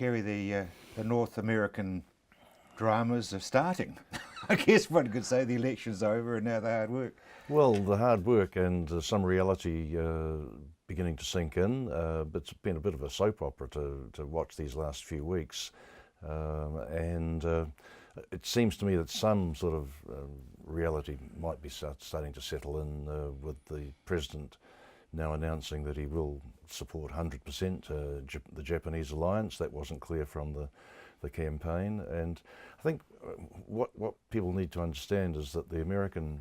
Kerry, the North American dramas are starting. I guess one could say the election's over and now the hard work. Well, the hard work and some reality beginning to sink in. But it's been a bit of a soap opera to watch these last few weeks. And it seems to me that some sort of reality might be starting to settle in with the president now announcing that he will support 100% the Japanese alliance. That wasn't clear from the campaign. And I think what people need to understand is that the American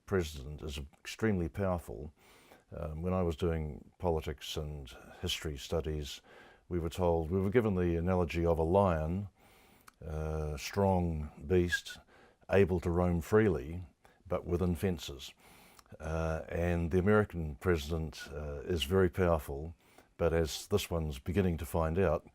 president is extremely powerful. When I was doing politics and history studies, we were given the analogy of a lion, strong beast, able to roam freely, but within fences. And the American president is very powerful, but as this one's beginning to find out,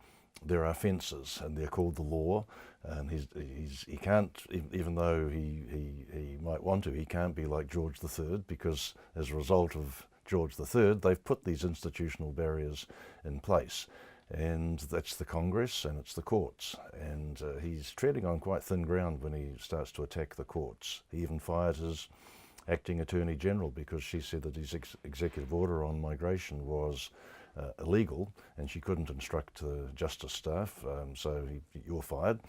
there are fences, and they're called the law. And he can't, even though he might want to, he can't be like George III, because as a result of George III, they've put these institutional barriers in place. And that's the Congress and it's the courts. And he's treading on quite thin ground when he starts to attack the courts. He even fired his acting Attorney General because she said that his executive order on migration was illegal and she couldn't instruct the justice staff, so you're fired.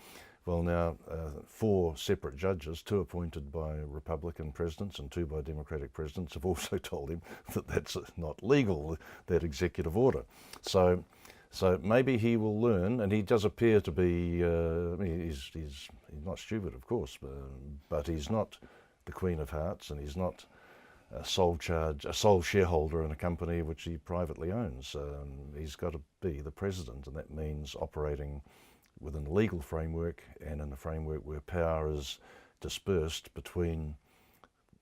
Well, now 4 separate judges, 2 appointed by Republican presidents and 2 by Democratic presidents, have also told him that that's not legal, that executive order. So maybe he will learn, and he does appear to be, I mean, he's not stupid, of course, but he's not the Queen of Hearts, and he's not a sole shareholder in a company which he privately owns. He's got to be the president, and that means operating within a legal framework and in a framework where power is dispersed between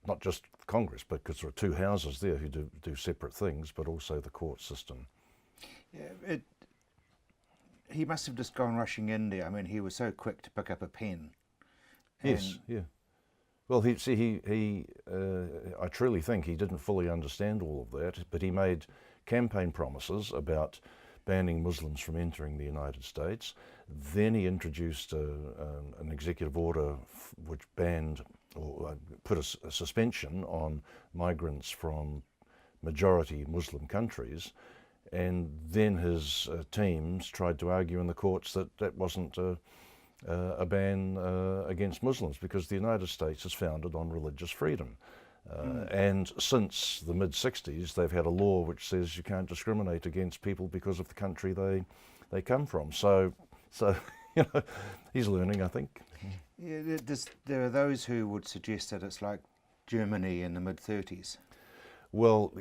not just Congress, but because there are 2 houses there who do separate things, but also the court system. Yeah, he must have just gone rushing in there. I mean, he was so quick to pick up a pen. Yes, yeah. Well, I truly think he didn't fully understand all of that, but he made campaign promises about banning Muslims from entering the United States. Then he introduced an executive order which banned or put a suspension on migrants from majority Muslim countries. And then his teams tried to argue in the courts that that wasn't a ban against Muslims, because the United States is founded on religious freedom. And since the mid-60s, they've had a law which says you can't discriminate against people because of the country they come from. So you know, he's learning, I think. Yeah, there are those who would suggest that it's like Germany in the mid-30s. Well,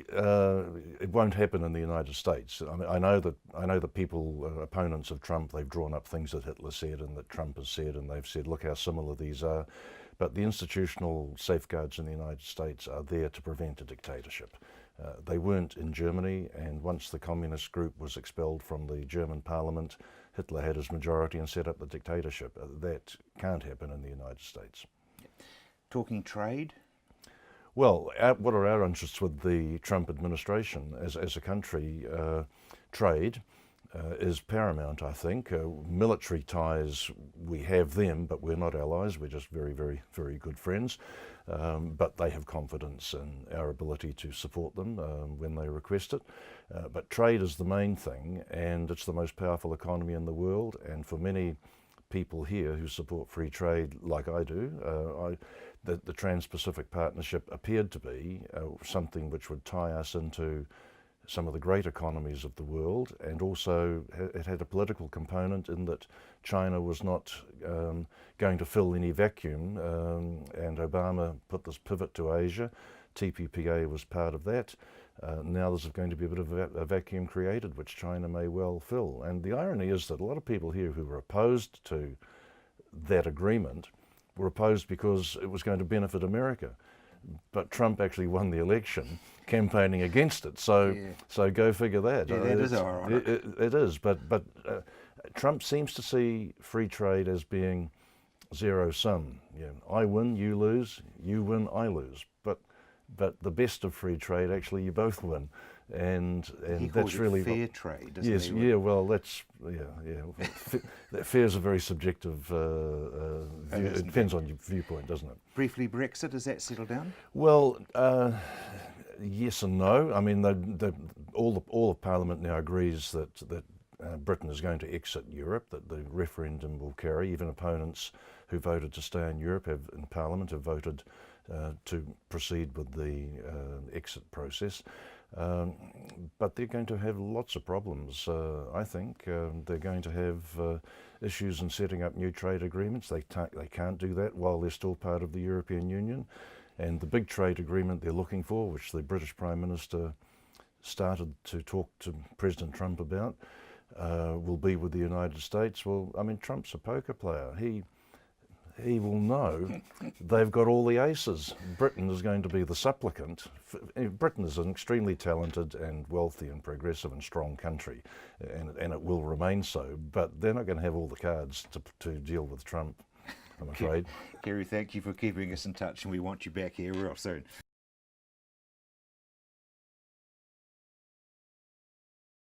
it won't happen in the United States. I mean, I know that people, opponents of Trump, they've drawn up things that Hitler said and that Trump has said, and they've said, look how similar these are. But the institutional safeguards in the United States are there to prevent a dictatorship. They weren't in Germany, and once the communist group was expelled from the German parliament, Hitler had his majority and set up the dictatorship. That can't happen in the United States. Talking trade? Well, what are our interests with the Trump administration? As a country, trade is paramount, I think. Military ties, we have them, but we're not allies. We're just very, very, very good friends. But they have confidence in our ability to support them when they request it. But trade is the main thing, and it's the most powerful economy in the world. And for many people here who support free trade, like I do, the Trans-Pacific Partnership appeared to be something which would tie us into some of the great economies of the world, and also it had a political component in that China was not going to fill any vacuum, and Obama put this pivot to Asia. TPPA was part of that. Now there's going to be a bit of a vacuum created which China may well fill. And the irony is that a lot of people here who were opposed to that agreement were opposed because it was going to benefit America. But Trump actually won the election campaigning against it. So go figure that. Yeah, that is ironic. It is, but Trump seems to see free trade as being zero sum. I win, you lose, you win, I lose. But but the best of free trade, actually, you both win. And He that's calls really it fair trade, doesn't yes, he? yeah. Well, that's fair is a very subjective view. It depends on your viewpoint, doesn't it? Briefly, Brexit, has that settled down? Well, yes and no. I mean, all of Parliament now agrees that Britain is going to exit Europe, that the referendum will carry. Even opponents who voted to stay in Europe in Parliament have voted to proceed with the exit process. But they're going to have lots of problems, I think. They're going to have issues in setting up new trade agreements. They can't do that while they're still part of the European Union. And the big trade agreement they're looking for, which the British Prime Minister started to talk to President Trump about, will be with the United States. Well, I mean, Trump's a poker player. He will know they've got all the aces. Britain is going to be the supplicant. Britain is an extremely talented and wealthy and progressive and strong country, and it will remain so, but they're not going to have all the cards to deal with Trump, I'm afraid. Kerry, thank you for keeping us in touch, and we want you back here real soon.